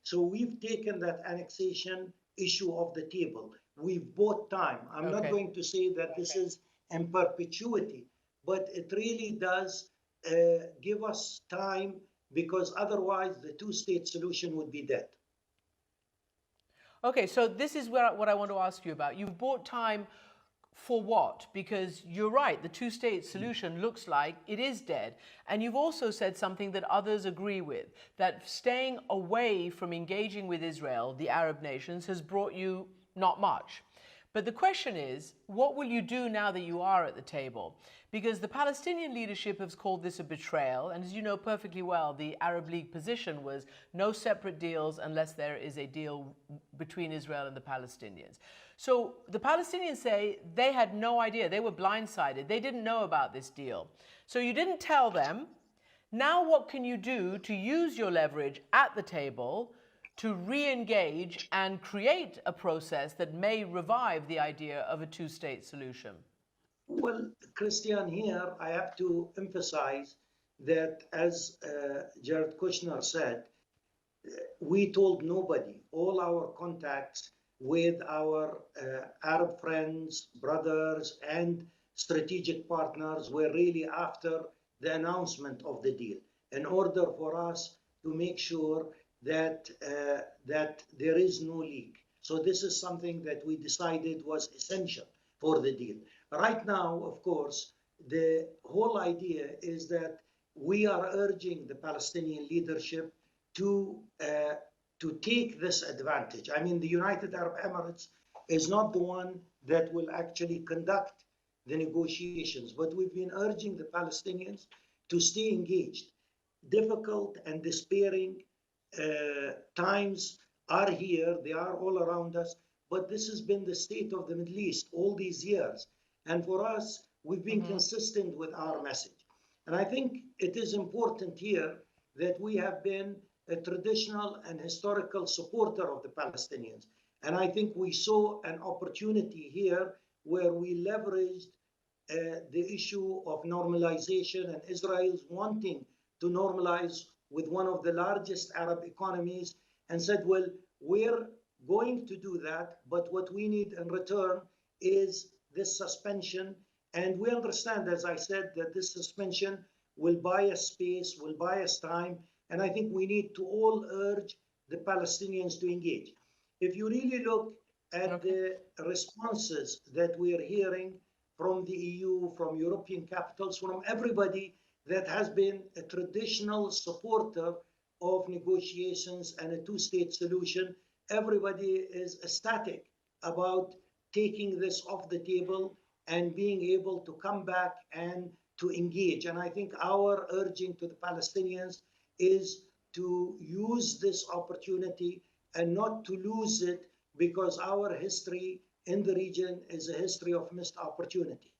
So we've taken that annexation issue off the table. We've bought time. I'm not going to say that this is in perpetuity, but it really does give us time, because otherwise the two-state solution would be dead. Okay, so this is what I want to ask you about. You've bought time for what? Because you're right, the two-state solution looks like it is dead. And you've also said something that others agree with, that staying away from engaging with Israel, the Arab nations, has brought you not much. But the question is, what will you do now that you are at the table? Because the Palestinian leadership has called this a betrayal, and as you know perfectly well, the Arab League position was no separate deals unless there is a deal between Israel and the Palestinians. So the Palestinians say they had no idea, they were blindsided, they didn't know about this deal. So you didn't tell them. Now what can you do to use your leverage at the table to re-engage and create a process that may revive the idea of a two-state solution? Well, Christian, here I have to emphasize that, as Jared Kushner said, we told nobody. All our contacts with our Arab friends, brothers, and strategic partners were really after the announcement of the deal, in order for us to make sure that there is no leak. So this is something that we decided was essential for the deal. Right now, of course, the whole idea is that we are urging the Palestinian leadership to take this advantage. I mean, the United Arab Emirates is not the one that will actually conduct the negotiations, but we've been urging the Palestinians to stay engaged. Difficult and despairing times are here, they are all around us, but this has been the state of the Middle East all these years. And for us, we've been consistent with our message. And I think it is important here that we have been a traditional and historical supporter of the Palestinians. And I think we saw an opportunity here where we leveraged the issue of normalization and Israel's wanting to normalize with one of the largest Arab economies, and said, well, we're going to do that, but what we need in return is this suspension. And we understand, as I said, that this suspension will buy us space, will buy us time, and I think we need to all urge the Palestinians to engage. If you really look at the responses that we are hearing from the EU, from European capitals, from everybody that has been a traditional supporter of negotiations and a two-state solution, everybody is ecstatic about taking this off the table and being able to come back and to engage. And I think our urging to the Palestinians is to use this opportunity and not to lose it, because our history in the region is a history of missed opportunities.